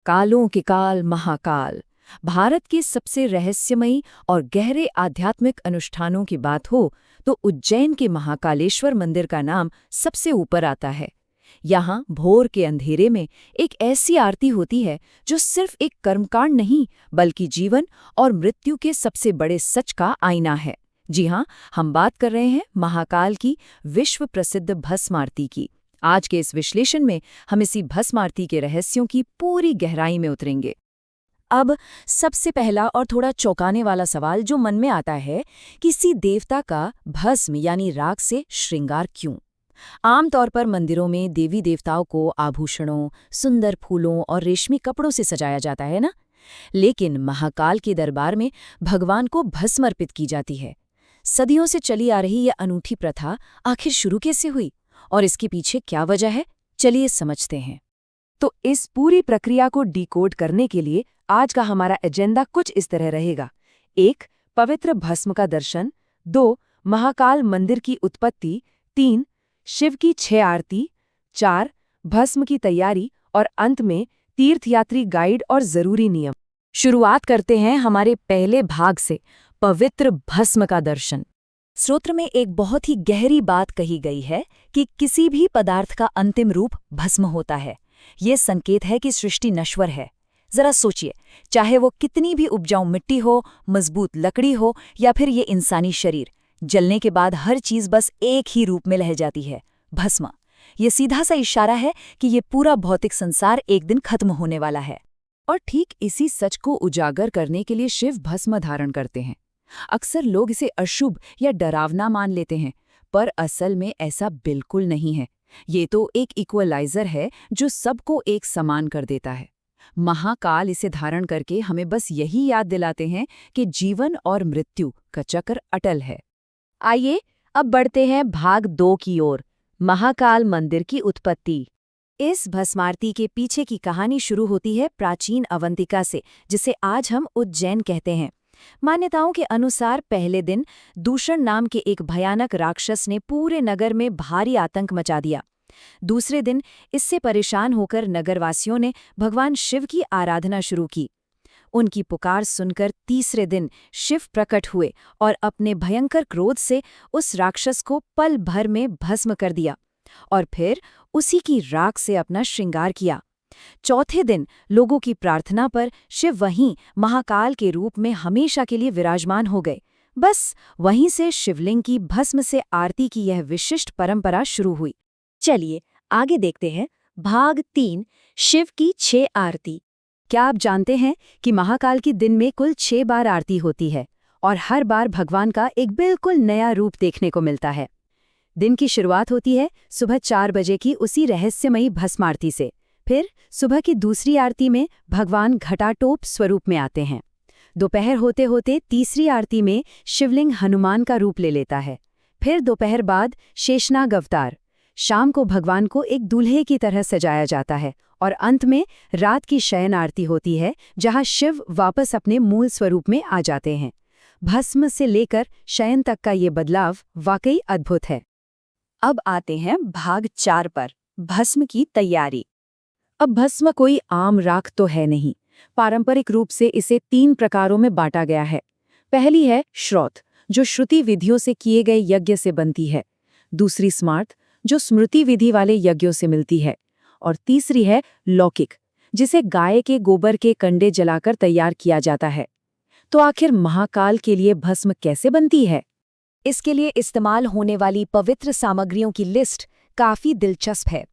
कालों के काल महाकाल। भारत के सबसे रहस्यमयी और गहरे आध्यात्मिक अनुष्ठानों की बात हो तो उज्जैन के महाकालेश्वर मंदिर का नाम सबसे ऊपर आता है। यहाँ भोर के अंधेरे में एक ऐसी आरती होती है जो सिर्फ एक कर्मकांड नहीं बल्कि जीवन और मृत्यु के सबसे बड़े सच का आईना है। जी हाँ, हम बात कर रहे हैं महाकाल की विश्व प्रसिद्ध भस्म आरती की। आज के इस विश्लेषण में हम इसी भस्म आरती के रहस्यों की पूरी गहराई में उतरेंगे। अब सबसे पहला और थोड़ा चौंकाने वाला सवाल जो मन में आता है, किसी देवता का भस्म यानी राख से श्रृंगार क्यों? आमतौर पर मंदिरों में देवी देवताओं को आभूषणों, सुंदर फूलों और रेशमी कपड़ों से सजाया जाता है ना। लेकिन महाकाल के दरबार में भगवान को भस्म अर्पित की जाती है। सदियों से चली आ रही यह अनूठी प्रथा आखिर शुरू कैसे हुई और इसके पीछे क्या वजह है, चलिए समझते हैं। तो इस पूरी प्रक्रिया को डिकोड करने के लिए आज का हमारा एजेंडा कुछ इस तरह रहेगा। 1. पवित्र भस्म का दर्शन। 2. महाकाल मंदिर की उत्पत्ति। 3. शिव की 6 आरती। 4. भस्म की तैयारी और अंत में तीर्थयात्री गाइड और जरूरी नियम। शुरुआत करते हैं हमारे पहले भाग से, पवित्र भस्म का दर्शन। स्रोत्र में एक बहुत ही गहरी बात कही गई है कि किसी भी पदार्थ का अंतिम रूप भस्म होता है। ये संकेत है कि सृष्टि नश्वर है। जरा सोचिए, चाहे वो कितनी भी उपजाऊ मिट्टी हो, मजबूत लकड़ी हो या फिर ये इंसानी शरीर, जलने के बाद हर चीज बस एक ही रूप में रह जाती है, भस्म। ये सीधा सा इशारा है कि ये पूरा भौतिक संसार एक दिन खत्म होने वाला है। और ठीक इसी सच को उजागर करने के लिए शिव भस्म धारण करते हैं। अक्सर लोग इसे अशुभ या डरावना मान लेते हैं, पर असल में ऐसा बिल्कुल नहीं है। ये तो एक इक्वलाइजर है जो सबको एक समान कर देता है। महाकाल इसे धारण करके हमें बस यही याद दिलाते हैं कि जीवन और मृत्यु का चक्र अटल है। आइए अब बढ़ते हैं भाग 2 की ओर, महाकाल मंदिर की उत्पत्ति। इस भस्मारती के पीछे की कहानी शुरू होती है प्राचीन अवंतिका से, जिसे आज हम उज्जैन कहते हैं। मान्यताओं के अनुसार पहले दिन दूषण नाम के एक भयानक राक्षस ने पूरे नगर में भारी आतंक मचा दिया। दूसरे दिन इससे परेशान होकर नगरवासियों ने भगवान शिव की आराधना शुरू की। उनकी पुकार सुनकर तीसरे दिन शिव प्रकट हुए और अपने भयंकर क्रोध से उस राक्षस को पल भर में भस्म कर दिया और फिर उसी की राख से अपना श्रृंगार किया। चौथे दिन लोगों की प्रार्थना पर शिव वहीं महाकाल के रूप में हमेशा के लिए विराजमान हो गए। बस वहीं से शिवलिंग की भस्म से आरती की यह विशिष्ट परंपरा शुरू हुई। चलिए आगे देखते हैं भाग 3, शिव की 6 आरती। क्या आप जानते हैं कि महाकाल की दिन में कुल 6 बार आरती होती है और हर बार भगवान का एक बिल्कुल नया रूप देखने को मिलता है। दिन की शुरुआत होती है सुबह 4 बजे की उसी रहस्यमयी भस्म आरती से। फिर सुबह की दूसरी आरती में भगवान घटाटोप स्वरूप में आते हैं। दोपहर होते होते तीसरी आरती में शिवलिंग हनुमान का रूप ले लेता है। फिर दोपहर बाद शेषनाग अवतार। शाम को भगवान को एक दूल्हे की तरह सजाया जाता है और अंत में रात की शयन आरती होती है, जहां शिव वापस अपने मूल स्वरूप में आ जाते हैं। भस्म से लेकर शयन तक का ये बदलाव वाकई अद्भुत है। अब आते हैं भाग 4 पर, भस्म की तैयारी। अब भस्म कोई आम राख तो है नहीं। पारंपरिक रूप से इसे 3 प्रकारों में बांटा गया है। पहली है श्रौत, जो श्रुति विधियों से किए गए यज्ञ से बनती है। दूसरी स्मार्त, जो स्मृति विधि वाले यज्ञों से मिलती है। और तीसरी है लौकिक, जिसे गाय के गोबर के कंडे जलाकर तैयार किया जाता है। तो आखिर महाकाल के लिए भस्म कैसे बनती है? इसके लिए इस्तेमाल होने वाली पवित्र सामग्रियों की लिस्ट काफी दिलचस्प है।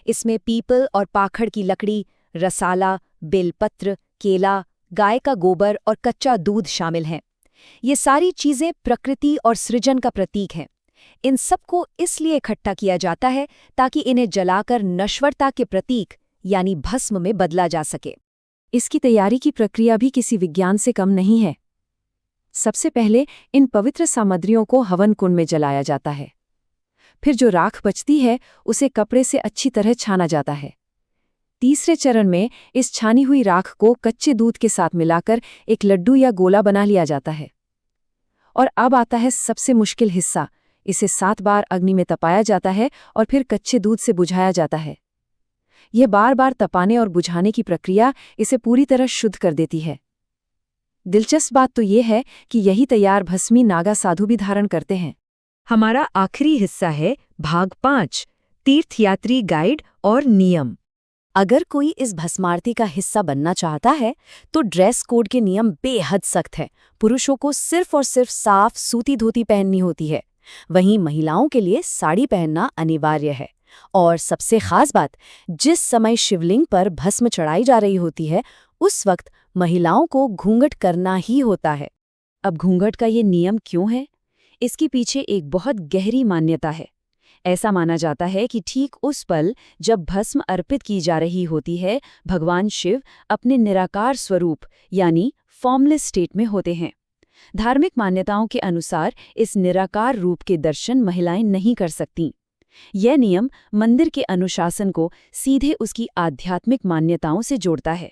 इसमें पीपल और पाखड़ की लकड़ी, रसाला, बेलपत्र, केला, गाय का गोबर और कच्चा दूध शामिल हैं। ये सारी चीजें प्रकृति और सृजन का प्रतीक हैं। इन सबको इसलिए इकट्ठा किया जाता है ताकि इन्हें जलाकर नश्वरता के प्रतीक यानी भस्म में बदला जा सके। इसकी तैयारी की प्रक्रिया भी किसी विज्ञान से कम नहीं है। सबसे पहले इन पवित्र सामग्रियों को हवन कुंड में जलाया जाता है। फिर जो राख बचती है उसे कपड़े से अच्छी तरह छाना जाता है। तीसरे चरण में इस छानी हुई राख को कच्चे दूध के साथ मिलाकर एक लड्डू या गोला बना लिया जाता है। और अब आता है सबसे मुश्किल हिस्सा, इसे 7 बार अग्नि में तपाया जाता है और फिर कच्चे दूध से बुझाया जाता है। यह बार बार तपाने और बुझाने की प्रक्रिया इसे पूरी तरह शुद्ध कर देती है। दिलचस्प बात तो ये है कि यही तैयार भस्मी नागा साधु भी धारण करते हैं। हमारा आखिरी हिस्सा है भाग 5, तीर्थयात्री गाइड और नियम। अगर कोई इस भस्मारती का हिस्सा बनना चाहता है तो ड्रेस कोड के नियम बेहद सख्त हैं। पुरुषों को सिर्फ और सिर्फ साफ सूती धोती पहननी होती है, वहीं महिलाओं के लिए साड़ी पहनना अनिवार्य है। और सबसे खास बात, जिस समय शिवलिंग पर भस्म चढ़ाई जा रही होती है उस वक्त महिलाओं को घूंघट करना ही होता है। अब घूंघट का ये नियम क्यों है? इसके पीछे एक बहुत गहरी मान्यता है। ऐसा माना जाता है कि ठीक उस पल जब भस्म अर्पित की जा रही होती है, भगवान शिव अपने निराकार स्वरूप यानी फॉर्मलेस स्टेट में होते हैं। धार्मिक मान्यताओं के अनुसार इस निराकार रूप के दर्शन महिलाएं नहीं कर सकतीं। यह नियम मंदिर के अनुशासन को सीधे उसकी आध्यात्मिक मान्यताओं से जोड़ता है।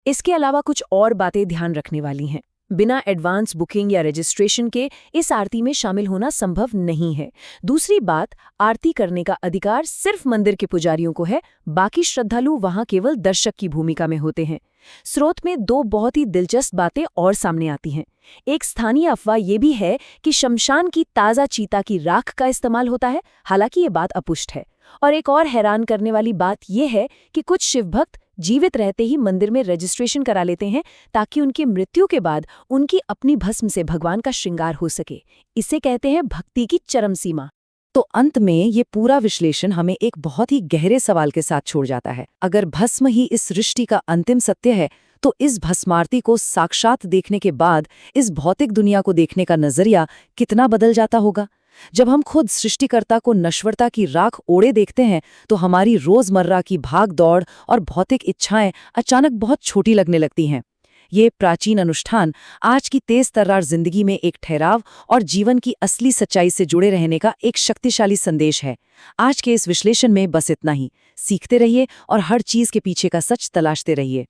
इसके अलावा कुछ और बातें ध्यान रखने वाली हैं। बिना एडवांस बुकिंग या रजिस्ट्रेशन के इस आरती में शामिल होना संभव नहीं है। दूसरी बात, आरती करने का अधिकार सिर्फ मंदिर के पुजारियों को है, बाकी श्रद्धालु वहां केवल दर्शक की भूमिका में होते हैं। स्रोत में 2 बहुत ही दिलचस्प बातें और सामने आती हैं। एक स्थानीय अफवाह ये भी है कि शमशान की ताज़ा चीता की राख का इस्तेमाल होता है, हालांकि ये बात अपुष्ट है। और एक और हैरान करने वाली बात यह है कि कुछ शिवभक्त जीवित रहते ही मंदिर में रजिस्ट्रेशन करा लेते हैं ताकि उनकी मृत्यु के बाद उनकी अपनी भस्म से भगवान का श्रृंगार हो सके। इसे कहते हैं भक्ति की चरम सीमा। तो अंत में ये पूरा विश्लेषण हमें एक बहुत ही गहरे सवाल के साथ छोड़ जाता है। अगर भस्म ही इस सृष्टि का अंतिम सत्य है तो इस भस्मारती को साक्षात देखने के बाद इस भौतिक दुनिया को देखने का नजरिया कितना बदल जाता होगा। जब हम खुद सृष्टिकर्ता को नश्वरता की राख ओढ़े देखते हैं तो हमारी रोजमर्रा की भाग दौड़ और भौतिक इच्छाएं अचानक बहुत छोटी लगने लगती हैं। ये प्राचीन अनुष्ठान आज की तेज तर्रार जिंदगी में एक ठहराव और जीवन की असली सच्चाई से जुड़े रहने का एक शक्तिशाली संदेश है। आज के इस विश्लेषण में बस इतना ही। सीखते रहिए और हर चीज के पीछे का सच तलाशते रहिए।